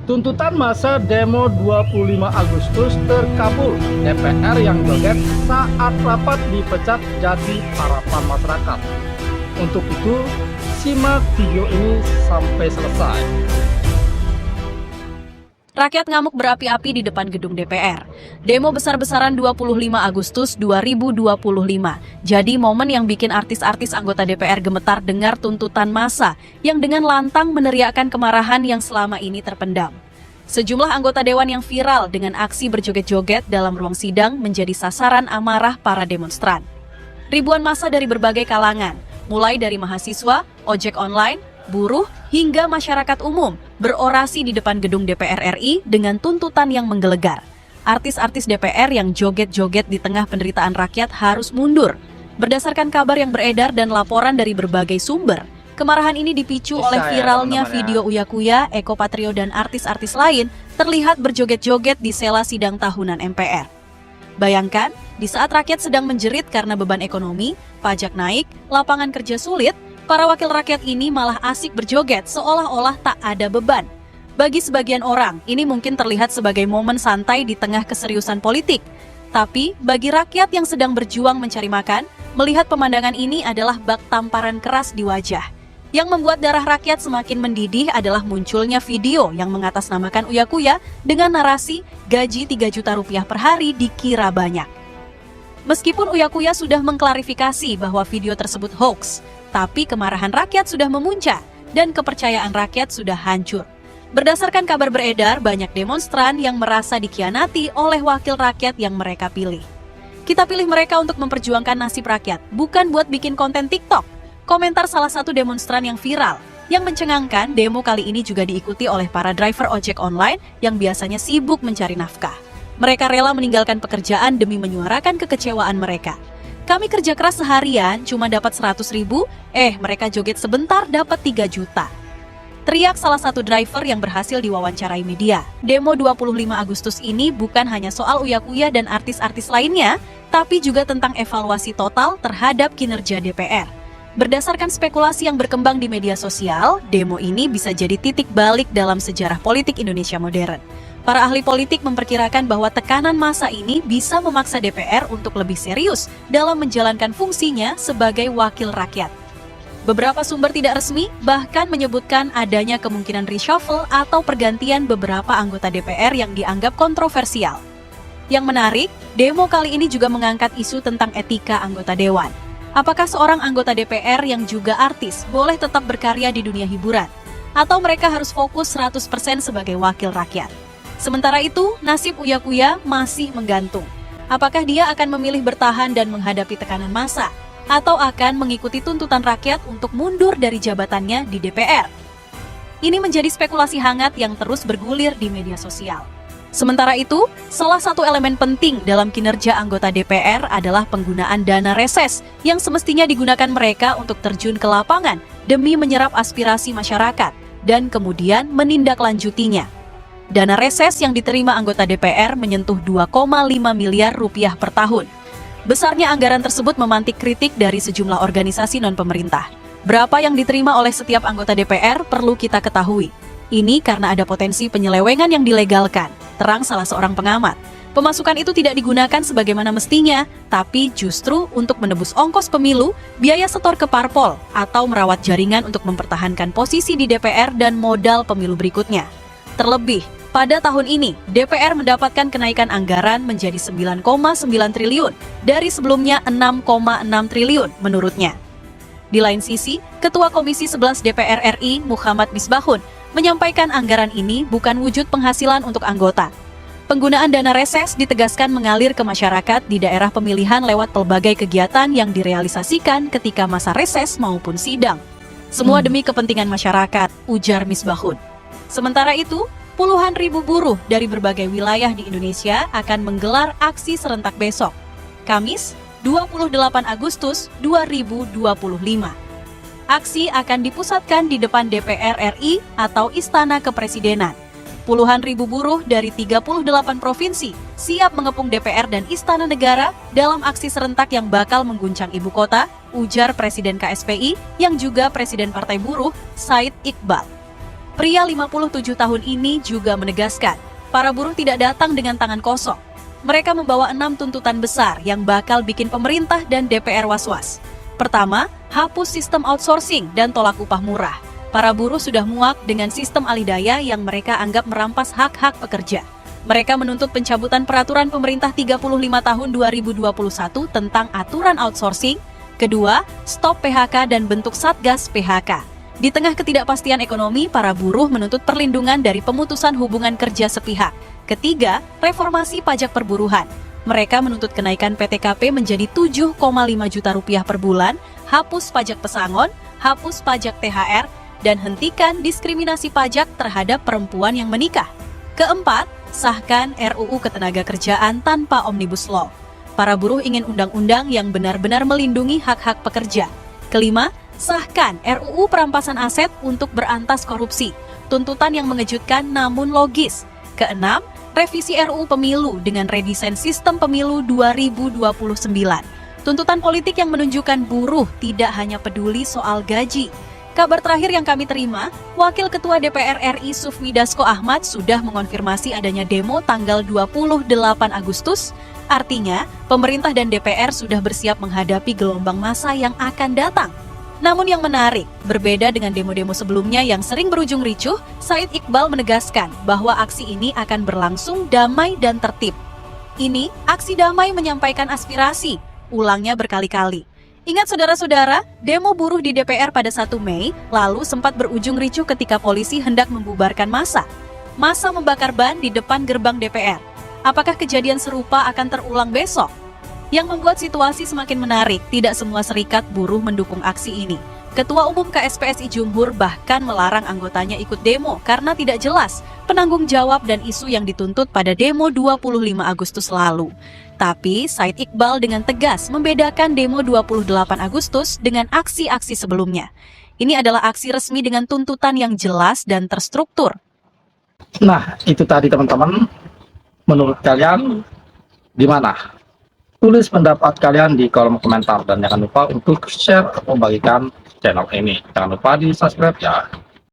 Tuntutan massa demo 25 Agustus terkabul. DPR yang joget saat rapat dipecat jadi harapan masyarakat. Untuk itu, simak video ini sampai selesai. Rakyat ngamuk berapi-api di depan gedung DPR. Demo besar-besaran 25 Agustus 2025. Jadi momen yang bikin artis-artis anggota DPR gemetar dengar tuntutan massa yang dengan lantang meneriakkan kemarahan yang selama ini terpendam. Sejumlah anggota dewan yang viral dengan aksi berjoget-joget dalam ruang sidang menjadi sasaran amarah para demonstran. Ribuan massa dari berbagai kalangan, mulai dari mahasiswa, ojek online, buruh, hingga masyarakat umum berorasi di depan gedung DPR RI dengan tuntutan yang menggelegar. Artis-artis DPR yang joget-joget di tengah penderitaan rakyat harus mundur. Berdasarkan kabar yang beredar dan laporan dari berbagai sumber, kemarahan ini dipicu oleh viralnya video Uya Kuya, Eko Patrio, dan artis-artis lain terlihat berjoget-joget di sela sidang tahunan MPR. Bayangkan, di saat rakyat sedang menjerit karena beban ekonomi, pajak naik, lapangan kerja sulit, para wakil rakyat ini malah asik berjoget seolah-olah tak ada beban. Bagi sebagian orang, ini mungkin terlihat sebagai momen santai di tengah keseriusan politik. Tapi, bagi rakyat yang sedang berjuang mencari makan, melihat pemandangan ini adalah bak tamparan keras di wajah. Yang membuat darah rakyat semakin mendidih adalah munculnya video yang mengatasnamakan Uya Kuya dengan narasi gaji 3 juta rupiah per hari dikira banyak. Meskipun Uya Kuya sudah mengklarifikasi bahwa video tersebut hoax, tapi kemarahan rakyat sudah memuncak dan kepercayaan rakyat sudah hancur. Berdasarkan kabar beredar, banyak demonstran yang merasa dikhianati oleh wakil rakyat yang mereka pilih. Kita pilih mereka untuk memperjuangkan nasib rakyat, bukan buat bikin konten TikTok. Komentar salah satu demonstran yang viral. Yang mencengangkan, demo kali ini juga diikuti oleh para driver ojek online yang biasanya sibuk mencari nafkah. Mereka rela meninggalkan pekerjaan demi menyuarakan kekecewaan mereka. Kami kerja keras seharian cuma dapat 100.000, mereka joget sebentar dapat 3 juta. Teriak salah satu driver yang berhasil diwawancarai media. Demo 25 Agustus ini bukan hanya soal Uya Kuya dan artis-artis lainnya, tapi juga tentang evaluasi total terhadap kinerja DPR. Berdasarkan spekulasi yang berkembang di media sosial, demo ini bisa jadi titik balik dalam sejarah politik Indonesia modern. Para ahli politik memperkirakan bahwa tekanan massa ini bisa memaksa DPR untuk lebih serius dalam menjalankan fungsinya sebagai wakil rakyat. Beberapa sumber tidak resmi bahkan menyebutkan adanya kemungkinan reshuffle atau pergantian beberapa anggota DPR yang dianggap kontroversial. Yang menarik, demo kali ini juga mengangkat isu tentang etika anggota dewan. Apakah seorang anggota DPR yang juga artis boleh tetap berkarya di dunia hiburan? Atau mereka harus fokus 100% sebagai wakil rakyat? Sementara itu, nasib Uya Kuya masih menggantung. Apakah dia akan memilih bertahan dan menghadapi tekanan massa? Atau akan mengikuti tuntutan rakyat untuk mundur dari jabatannya di DPR? Ini menjadi spekulasi hangat yang terus bergulir di media sosial. Sementara itu, salah satu elemen penting dalam kinerja anggota DPR adalah penggunaan dana reses yang semestinya digunakan mereka untuk terjun ke lapangan demi menyerap aspirasi masyarakat dan kemudian menindaklanjutinya. Dana reses yang diterima anggota DPR menyentuh 2,5 miliar rupiah per tahun. Besarnya anggaran tersebut memantik kritik dari sejumlah organisasi non-pemerintah. Berapa yang diterima oleh setiap anggota DPR perlu kita ketahui. Ini karena ada potensi penyelewengan yang dilegalkan, terang salah seorang pengamat. Pemasukan itu tidak digunakan sebagaimana mestinya, tapi justru untuk menebus ongkos pemilu, biaya setor ke parpol, atau merawat jaringan untuk mempertahankan posisi di DPR dan modal pemilu berikutnya. Terlebih, pada tahun ini, DPR mendapatkan kenaikan anggaran menjadi 9,9 triliun dari sebelumnya 6,6 triliun menurutnya. Di lain sisi, Ketua Komisi 11 DPR RI Muhammad Misbahun menyampaikan anggaran ini bukan wujud penghasilan untuk anggota. Penggunaan dana reses ditegaskan mengalir ke masyarakat di daerah pemilihan lewat pelbagai kegiatan yang direalisasikan ketika masa reses maupun sidang. Semua demi kepentingan masyarakat, ujar Misbahun. Sementara itu, puluhan ribu buruh dari berbagai wilayah di Indonesia akan menggelar aksi serentak besok, Kamis, 28 Agustus 2025. Aksi akan dipusatkan di depan DPR RI atau Istana Kepresidenan. Puluhan ribu buruh dari 38 provinsi siap mengepung DPR dan Istana Negara dalam aksi serentak yang bakal mengguncang ibu kota, ujar Presiden KSPI yang juga Presiden Partai Buruh, Said Iqbal. Pria 57 tahun ini juga menegaskan, para buruh tidak datang dengan tangan kosong. Mereka membawa 6 tuntutan besar yang bakal bikin pemerintah dan DPR was-was. Pertama, hapus sistem outsourcing dan tolak upah murah. Para buruh sudah muak dengan sistem alidaya yang mereka anggap merampas hak-hak pekerja. Mereka menuntut pencabutan peraturan pemerintah 35 tahun 2021 tentang aturan outsourcing. Kedua, stop PHK dan bentuk Satgas PHK. Di tengah ketidakpastian ekonomi, para buruh menuntut perlindungan dari pemutusan hubungan kerja sepihak. Ketiga, reformasi pajak perburuhan. Mereka menuntut kenaikan PTKP menjadi 7,5 juta rupiah per bulan, hapus pajak pesangon, hapus pajak THR, dan hentikan diskriminasi pajak terhadap perempuan yang menikah. Keempat, sahkan RUU Ketenagakerjaan tanpa Omnibus Law. Para buruh ingin undang-undang yang benar-benar melindungi hak-hak pekerja. Kelima, sahkan RUU Perampasan Aset untuk berantas korupsi. Tuntutan yang mengejutkan namun logis. Keenam, revisi RUU Pemilu dengan redesain sistem pemilu 2029. Tuntutan politik yang menunjukkan buruh tidak hanya peduli soal gaji. Kabar terakhir yang kami terima, Wakil Ketua DPR RI Sufmi Dasko Ahmad sudah mengonfirmasi adanya demo tanggal 28 Agustus. Artinya, pemerintah dan DPR sudah bersiap menghadapi gelombang massa yang akan datang. Namun yang menarik, berbeda dengan demo-demo sebelumnya yang sering berujung ricuh, Said Iqbal menegaskan bahwa aksi ini akan berlangsung damai dan tertib. Ini aksi damai menyampaikan aspirasi, ulangnya berkali-kali. Ingat saudara-saudara, demo buruh di DPR pada 1 Mei lalu sempat berujung ricuh ketika polisi hendak membubarkan massa. Massa membakar ban di depan gerbang DPR. Apakah kejadian serupa akan terulang besok? Yang membuat situasi semakin menarik, tidak semua serikat buruh mendukung aksi ini. Ketua Umum KSPSI Jumhur bahkan melarang anggotanya ikut demo karena tidak jelas penanggung jawab dan isu yang dituntut pada demo 25 Agustus lalu. Tapi Said Iqbal dengan tegas membedakan demo 28 Agustus dengan aksi-aksi sebelumnya. Ini adalah aksi resmi dengan tuntutan yang jelas dan terstruktur. Nah, itu tadi teman-teman. Menurut kalian gimana? Tulis pendapat kalian di kolom komentar dan jangan lupa untuk share atau bagikan channel ini. Jangan lupa di subscribe ya.